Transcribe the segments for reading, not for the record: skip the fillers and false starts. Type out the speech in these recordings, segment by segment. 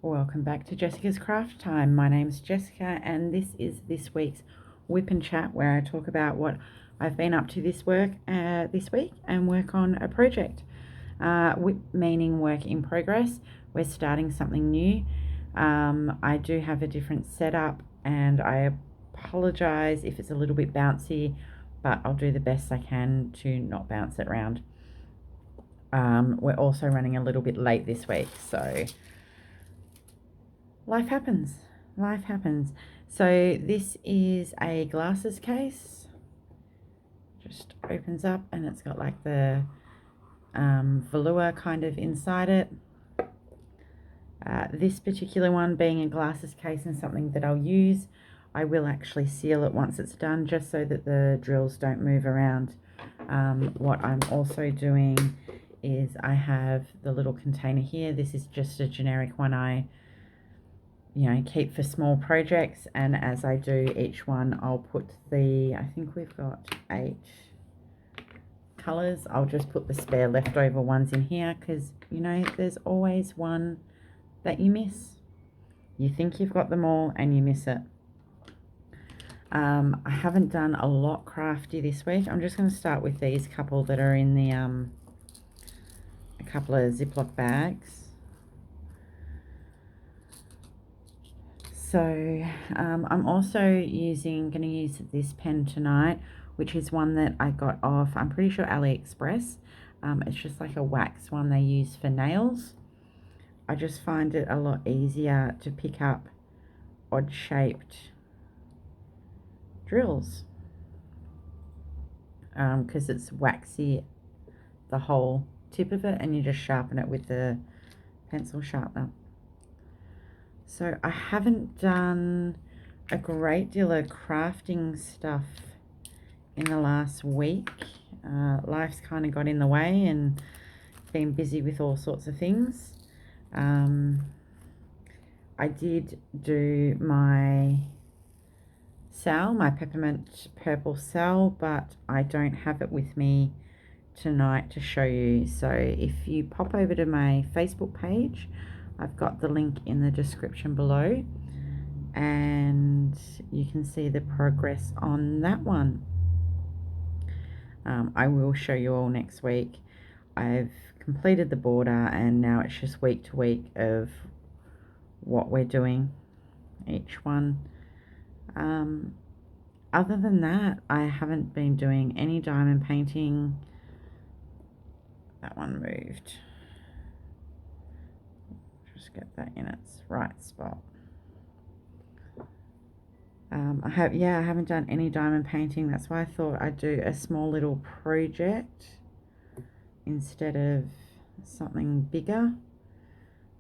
Welcome back to Jessica's Craft Time. My name's Jessica and this is this week's Whip and Chat, where I talk about what I've been up to this week and work on a project. Whip meaning work in progress. We're starting something new. I do have a different setup and I apologize if it's a little bit bouncy, but I'll do the best I can to not bounce it around. We're also running a little bit late this week, so life happens. So this is a glasses case. Just opens up and it's got like the velour kind of inside it. This particular one being a glasses case and something that I'll use, I will actually seal it once it's done, just so that the drills don't move around. What I'm also doing is I have the little container here. This is just a generic one I keep for small projects, and as I do each one, I'll put I think we've got 8 colours. I'll just put the spare leftover ones in here, because there's always one that you miss. You think you've got them all and you miss it. I haven't done a lot crafty this week. I'm just going to start with these couple that are in the a couple of Ziploc bags. So I'm also going to use this pen tonight, which is one that I got off, I'm pretty sure, AliExpress. It's just like a wax one they use for nails. I just find it a lot easier to pick up odd shaped drills because it's waxy, the whole tip of it, and you just sharpen it with the pencil sharpener. So I haven't done a great deal of crafting stuff in the last week. Life's kind of got in the way and been busy with all sorts of things. I did do my my peppermint purple cell, but I don't have it with me tonight to show you. So if you pop over to my Facebook page, I've got the link in the description below, and you can see the progress on that one. I will show you all next week. I've completed the border and now it's just week to week of what we're doing each one. Other than that, I haven't been doing any diamond painting. That one moved. Just get that in its right spot. I haven't done any diamond painting. That's why I thought I'd do a small little project instead of something bigger.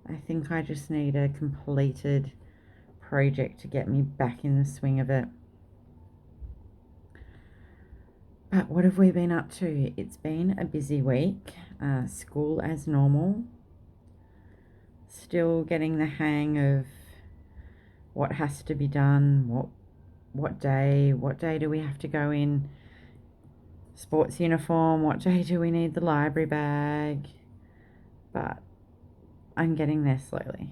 I think I just need a completed project to get me back in the swing of it. But what have we been up to? It's been a busy week. School as normal. Still getting the hang of what has to be done, what day do we have to go in sports uniform, what day do we need the library bag. But I'm getting there slowly.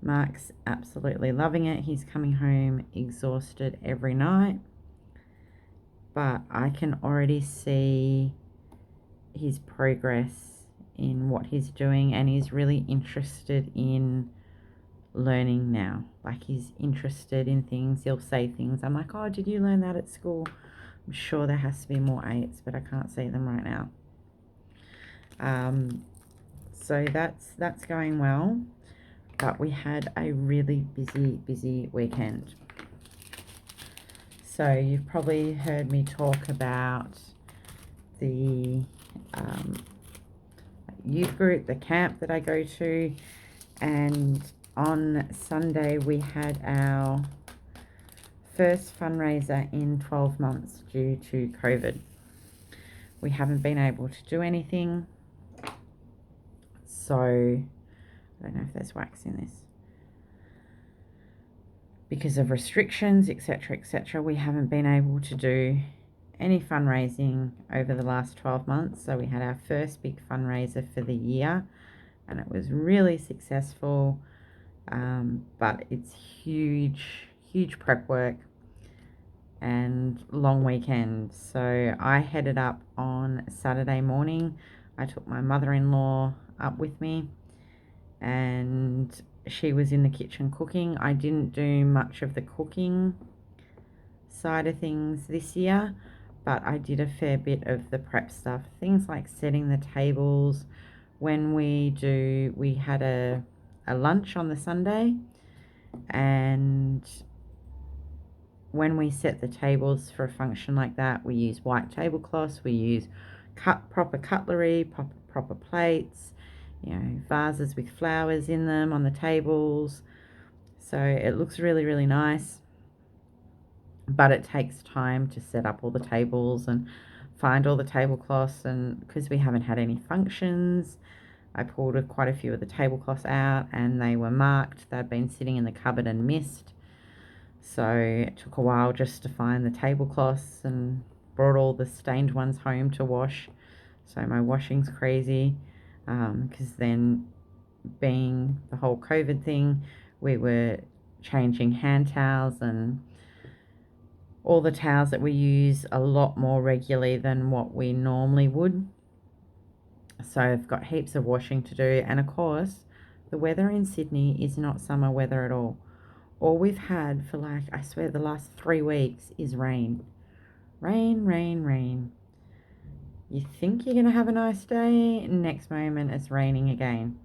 Mark's absolutely loving it. He's coming home exhausted every night, but I can already see his progress in what he's doing, and he's really interested in learning now. Like, he's interested in things. He'll say things. I'm like, oh, did you learn that at school? I'm sure there has to be more 8s, but I can't see them right now. So that's going well, but we had a really busy weekend. So you've probably heard me talk about the youth group, the camp that I go to, and on Sunday we had our first fundraiser in 12 months due to COVID. We haven't been able to do anything, so I don't know if there's wax in this. Because of restrictions, etc., we haven't been able to do any fundraising over the last 12 months. So we had our first big fundraiser for the year and it was really successful. But it's huge prep work and long weekend. So I headed up on Saturday morning. I took my mother-in-law up with me, and she was in the kitchen cooking. I didn't do much of the cooking side of things this year, but I did a fair bit of the prep stuff, things like setting the tables. We had a lunch on the Sunday, and when we set the tables for a function like that, we use white tablecloths, we use proper cutlery, proper plates, vases with flowers in them on the tables. So it looks really nice, but it takes time to set up all the tables and find all the tablecloths. And because we haven't had any functions, I pulled quite a few of the tablecloths out, and they were marked. They'd been sitting in the cupboard and missed. So it took a while just to find the tablecloths, and brought all the stained ones home to wash. So my washing's crazy, because then, being the whole COVID thing, we were changing hand towels and all the towels that we use a lot more regularly than what we normally would. So I've got heaps of washing to do. And of course, the weather in Sydney is not summer weather at all. All we've had for, like, I swear, the last 3 weeks is rain. Rain. You think you're going to have a nice day, next moment it's raining again.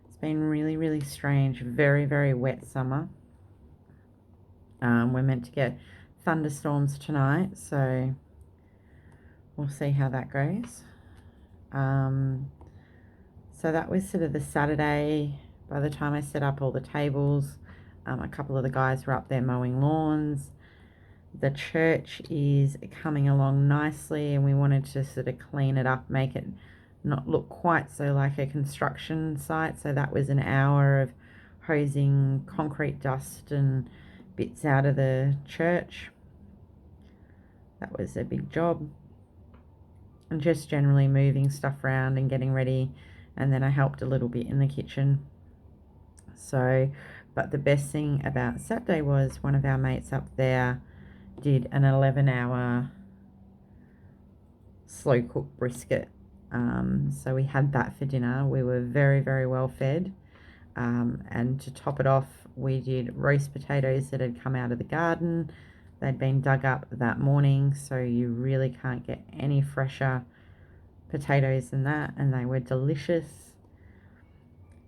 It's been really strange. Very wet summer. We're meant to get thunderstorms tonight, so we'll see how that goes. So that was sort of the Saturday. By the time I set up all the tables, a couple of the guys were up there mowing lawns. The church is coming along nicely, and we wanted to sort of clean it up, make it not look quite so like a construction site. So that was an hour of hosing concrete dust and bits out of the church. That was a big job. And just generally moving stuff around and getting ready. And then I helped a little bit in the kitchen. So, but the best thing about Saturday was one of our mates up there did an 11-hour slow cooked brisket. So we had that for dinner. We were very well fed. And to top it off, we did roast potatoes that had come out of the garden. They'd been dug up that morning, so you really can't get any fresher potatoes than that, and they were delicious.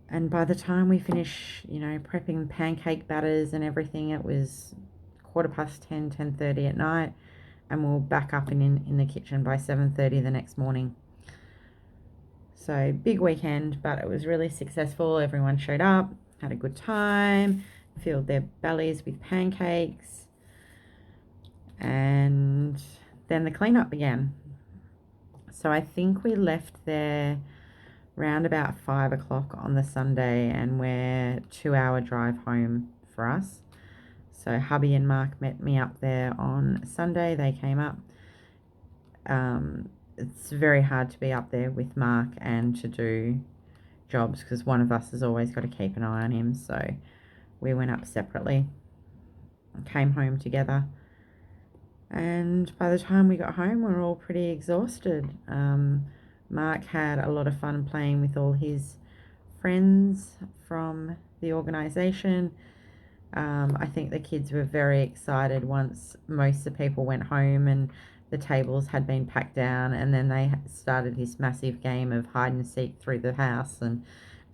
And by the time we finished, prepping pancake batters and everything, it was 10:15, 10:30 at night, and we were back up in the kitchen by 7:30 the next morning. So big weekend, but it was really successful. Everyone showed up, had a good time, filled their bellies with pancakes, and then the cleanup began. So I think we left there round about 5 o'clock on the Sunday, and we're 2-hour drive home for us. So hubby and Mark met me up there on Sunday. They came up. It's very hard to be up there with Mark and to do jobs, because one of us has always got to keep an eye on him. So we went up separately, came home together, and by the time we got home, we were all pretty exhausted. Mark had a lot of fun playing with all his friends from the organisation. I think the kids were very excited once most of the people went home and the tables had been packed down, and then they started this massive game of hide and seek through the house and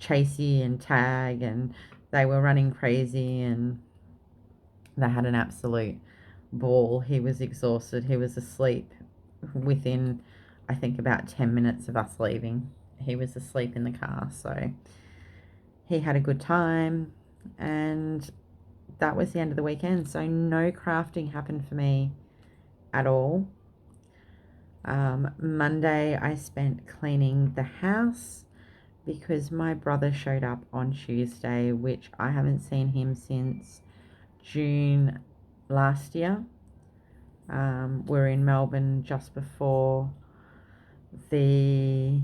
chasey and tag, and they were running crazy, and they had an absolute ball. He was exhausted. He was asleep within, I think, about 10 minutes of us leaving. He was asleep in the car, so he had a good time, and that was the end of the weekend. So no crafting happened for me at all. Monday I spent cleaning the house, because my brother showed up on Tuesday, which I haven't seen him since June last year. We're in Melbourne just before the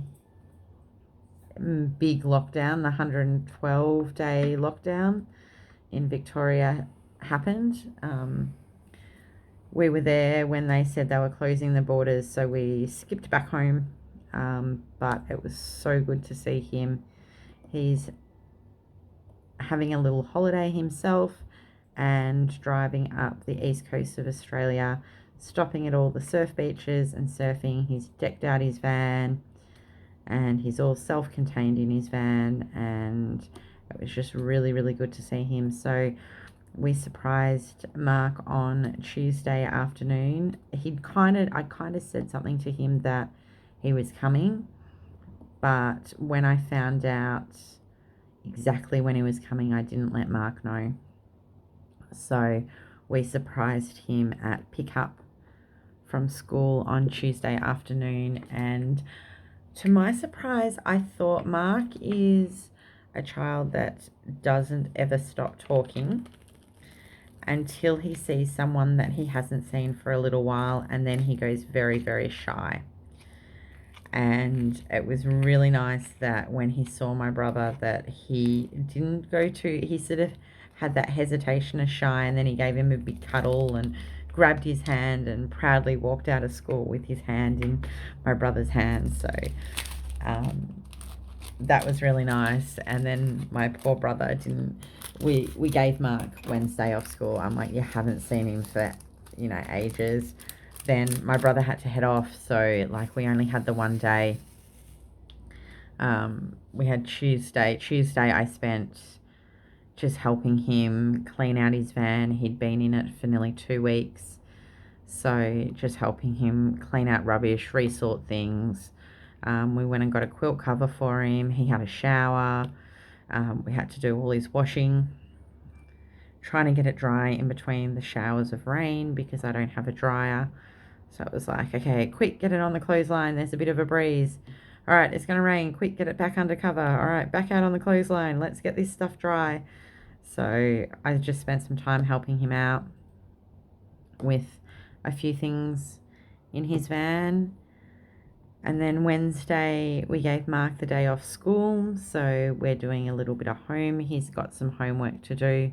big lockdown, the 112-day lockdown in Victoria happened. We were there when they said they were closing the borders, so we skipped back home. But it was so good to see him. He's having a little holiday himself and driving up the east coast of Australia, stopping at all the surf beaches and surfing. He's decked out his van and he's all self-contained in his van, and it was just really, really good to see him. So we surprised Mark on Tuesday afternoon. I kind of said something to him that he was coming, but when I found out exactly when he was coming, I didn't let Mark know. So we surprised him at pickup from school on Tuesday afternoon, and to my surprise, I thought Mark is a child that doesn't ever stop talking until he sees someone that he hasn't seen for a little while, and then he goes very, very shy. And it was really nice that when he saw my brother that he didn't go to, he sort of had that hesitation of shy, and then he gave him a big cuddle and grabbed his hand and proudly walked out of school with his hand in my brother's hand. So that was really nice. And then my poor brother didn't, we gave Mark Wednesday off school. I'm like, you haven't seen him for, ages. Then my brother had to head off, so like we only had the one day. We had Tuesday I spent just helping him clean out his van. He'd been in it for nearly 2 weeks, so just helping him clean out rubbish, resort things. We went and got a quilt cover for him. He had a shower. We had to do all his washing, trying to get it dry in between the showers of rain because I don't have a dryer. So it was like, okay, quick, get it on the clothesline. There's a bit of a breeze. All right, it's going to rain. Quick, get it back under cover. All right, back out on the clothesline. Let's get this stuff dry. So I just spent some time helping him out with a few things in his van. And then Wednesday, we gave Mark the day off school. So we're doing a little bit of home. He's got some homework to do,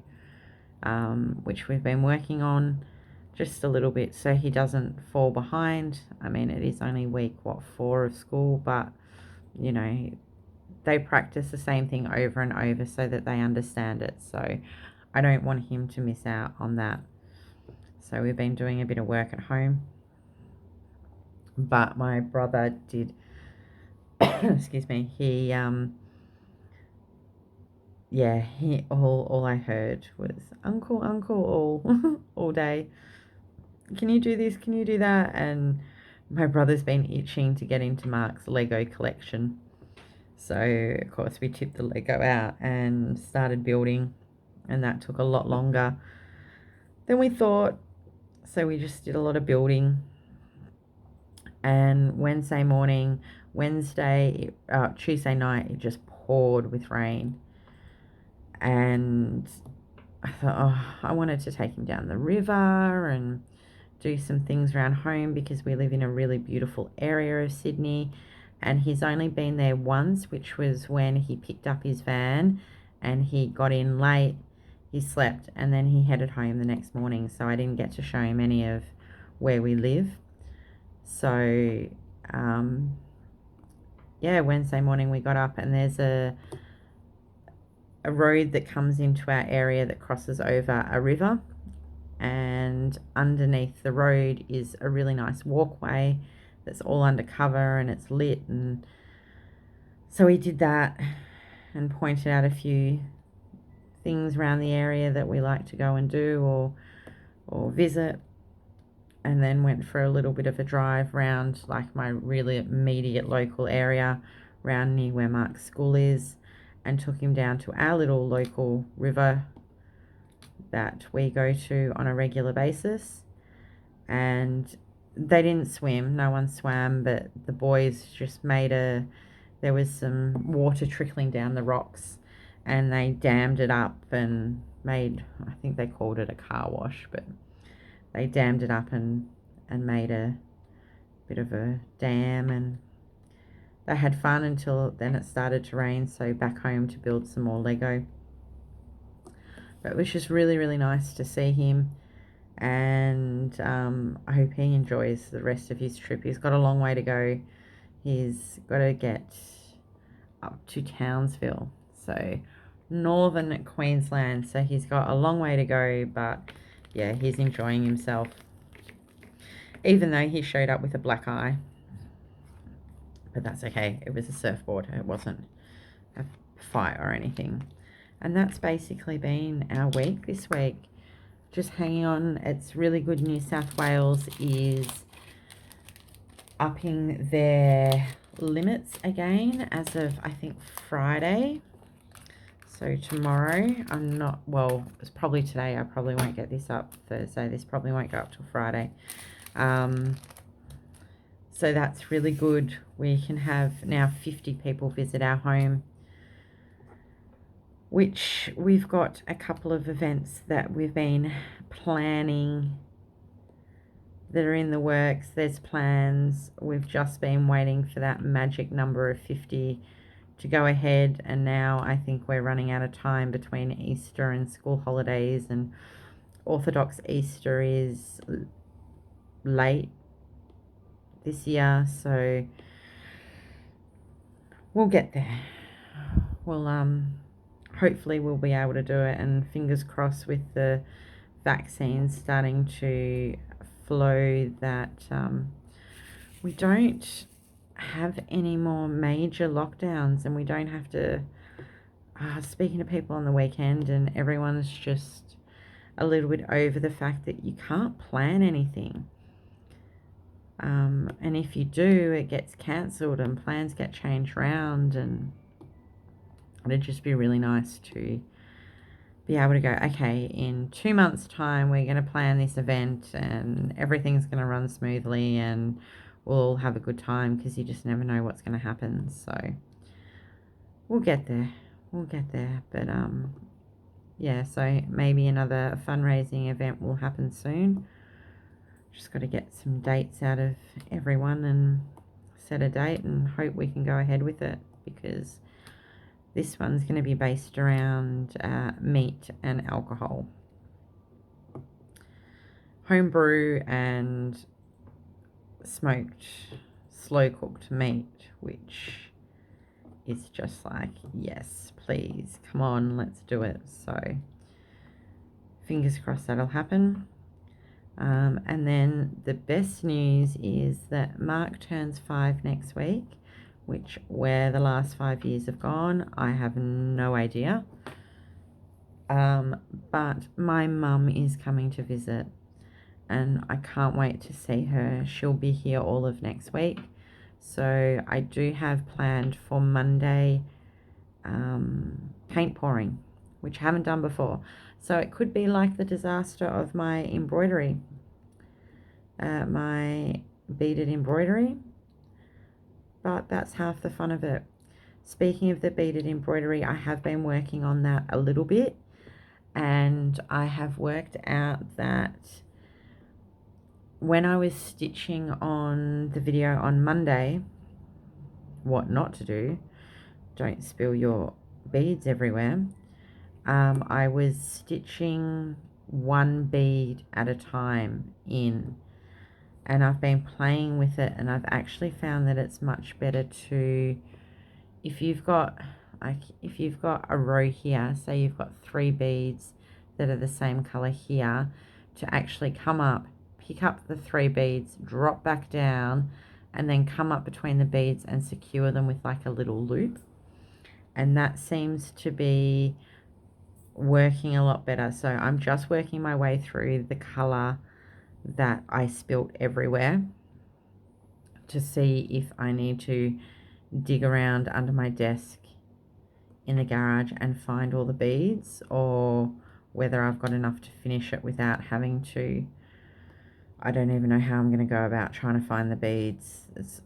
which we've been working on just a little bit so he doesn't fall behind. I mean, it is only week 4 of school, but they practice the same thing over and over so that they understand it. So I don't want him to miss out on that. So we've been doing a bit of work at home, but my brother did excuse me, he all I heard was uncle all day. Can you do this? Can you do that? And my brother's been itching to get into Mark's Lego collection. So, of course, we tipped the Lego out and started building. And that took a lot longer than we thought. So we just did a lot of building. And Tuesday night, it just poured with rain. And I thought, I wanted to take him down the river and do some things around home because we live in a really beautiful area of Sydney, and he's only been there once, which was when he picked up his van and he got in late, he slept, and then he headed home the next morning, so I didn't get to show him any of where we live. So Wednesday morning we got up, and there's a road that comes into our area that crosses over a river, and underneath the road is a really nice walkway that's all undercover and it's lit. And so we did that and pointed out a few things around the area that we like to go and do or visit, and then went for a little bit of a drive around like my really immediate local area around near where Mark's school is, and took him down to our little local river that we go to on a regular basis. And they didn't swim, no one swam, but the boys just there was some water trickling down the rocks, and they dammed it up and made, I think they called it a car wash, but they dammed it up and made a bit of a dam, and they had fun until then it started to rain, so back home to build some more Lego. But it was just really, really nice to see him, and I hope he enjoys the rest of his trip. He's got a long way to go. He's got to get up to Townsville, so northern Queensland, so he's got a long way to go, but yeah, he's enjoying himself, even though he showed up with a black eye. But that's okay, it was a surfboard, it wasn't a fight or anything. And that's basically been our week this week, just hanging on. It's really good. New South Wales is upping their limits again as of, I think, Friday. So tomorrow, it's probably today. I probably won't get this up Thursday. This probably won't go up till Friday. So that's really good. We can have now 50 people visit our home, which we've got a couple of events that we've been planning that are in the works. There's plans. We've just been waiting for that magic number of 50 to go ahead, and now I think we're running out of time between Easter and school holidays, and Orthodox Easter is late this year, so we'll get there. We'll hopefully we'll be able to do it, and fingers crossed with the vaccines starting to flow that we don't have any more major lockdowns, and we don't have to speaking to people on the weekend, and everyone's just a little bit over the fact that you can't plan anything, and if you do, it gets cancelled and plans get changed around, and it'd just be really nice to be able to go, okay, in 2 months time we're going to plan this event and everything's going to run smoothly and we'll have a good time, because you just never know what's going to happen. So we'll get there, but yeah, so maybe another fundraising event will happen soon. Just got to get some dates out of everyone and set a date and hope we can go ahead with it, because this one's going to be based around meat and alcohol. Homebrew and smoked, slow-cooked meat, which is just like, yes, please, come on, let's do it. So fingers crossed that'll happen. And then the best news is that Mark turns 5 next week, which where the last 5 years have gone, I have no idea. But my mum is coming to visit, and I can't wait to see her. She'll be here all of next week. So I do have planned for Monday paint pouring, which I haven't done before. So it could be like the disaster of my embroidery, my beaded embroidery. But that's half the fun of it. Speaking of the beaded embroidery, I have been working on that a little bit, and I have worked out that when I was stitching on the video on Monday, what not to do, don't spill your beads everywhere, I was stitching one bead at a time in, and I've been playing with it, and I've actually found that it's much better to, if you've got a row here, say you've got 3 beads that are the same color here, to actually come up, pick up the 3 beads, drop back down, and then come up between the beads and secure them with like a little loop. And that seems to be working a lot better. So I'm just working my way through the color that I spilt everywhere to see if I need to dig around under my desk in the garage and find all the beads, or whether I've got enough to finish it without having to. I don't even know how I'm going to go about trying to find the beads. It's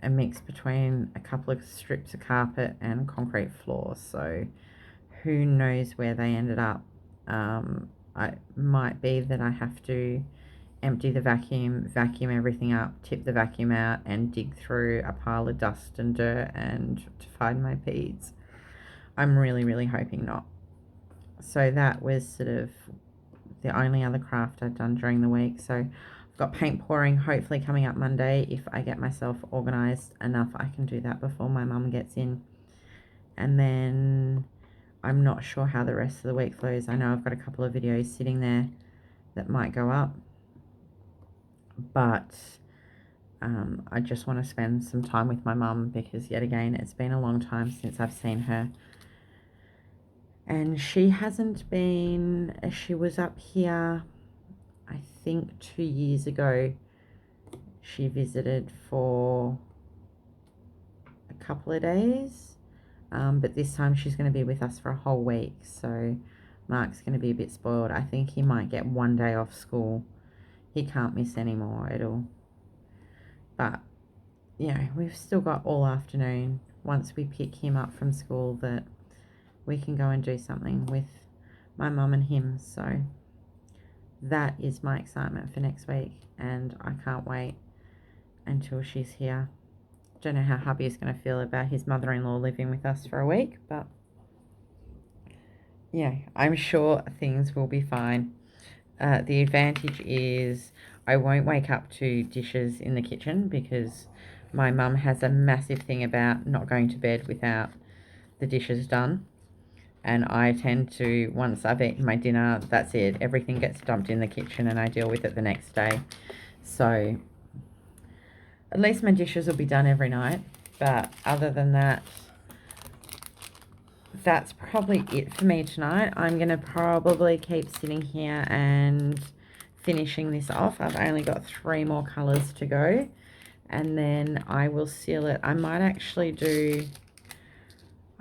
a mix between a couple of strips of carpet and concrete floor, so who knows where they ended up. It might be that I have to empty the vacuum, vacuum everything up, tip the vacuum out, and dig through a pile of dust and dirt and to find my beads. I'm really, really hoping not. So that was sort of the only other craft I've done during the week. So I've got paint pouring hopefully coming up Monday. If I get myself organised enough, I can do that before my mum gets in. And then I'm not sure how the rest of the week flows. I know I've got a couple of videos sitting there that might go up, but I just want to spend some time with my mum because yet again it's been a long time since I've seen her, and she hasn't been. She was up here I think 2 years ago. She visited for a couple of days, but this time she's going to be with us for a whole week, so Mark's going to be a bit spoiled. I think he might get 1 day off school. He can't miss anymore. But you know, we've still got all afternoon once we pick him up from school that we can go and do something with my mum and him. So that is my excitement for next week, and I can't wait until she's here. Don't know how hubby is going to feel about his mother-in-law living with us for a week, but yeah, I'm sure things will be fine. The advantage is I won't wake up to dishes in the kitchen because my mum has a massive thing about not going to bed without the dishes done. And I tend to, once I've eaten my dinner, that's it. Everything gets dumped in the kitchen and I deal with it the next day. So at least my dishes will be done every night. But other than that, that's probably it for me tonight. I'm going to probably keep sitting here and finishing this off. I've only got 3 more colours to go, and then I will seal it. I might actually do,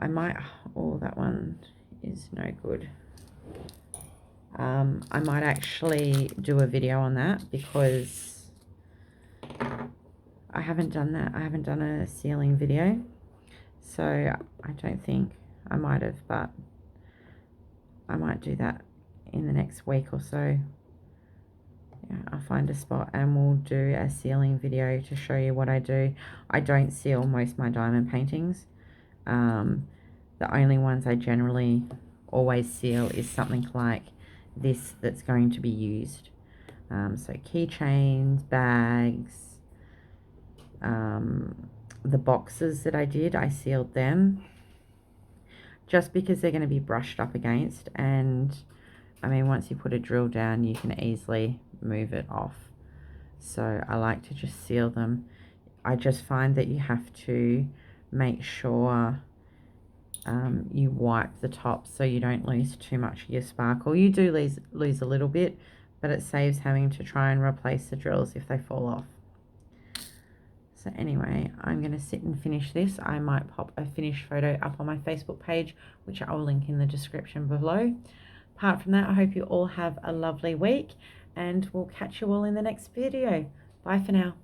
oh, that one is no good. I might actually do a video on that because I haven't done that. I haven't done a sealing video, so I don't think I might have, but I might do that in the next week or so. Yeah, I'll find a spot and we'll do a sealing video to show you what I do. I don't seal most of my diamond paintings. The only ones I generally always seal is something like this that's going to be used. So keychains, bags, the boxes that I did, I sealed them just because they're going to be brushed up against, and I mean, once you put a drill down, you can easily move it off. So I like to just seal them. I just find that you have to make sure you wipe the top so you don't lose too much of your sparkle. You do lose a little bit, but it saves having to try and replace the drills if they fall off. So anyway, I'm going to sit and finish this. I might pop a finished photo up on my Facebook page, which I will link in the description below. Apart from that, I hope you all have a lovely week, and we'll catch you all in the next video. Bye for now.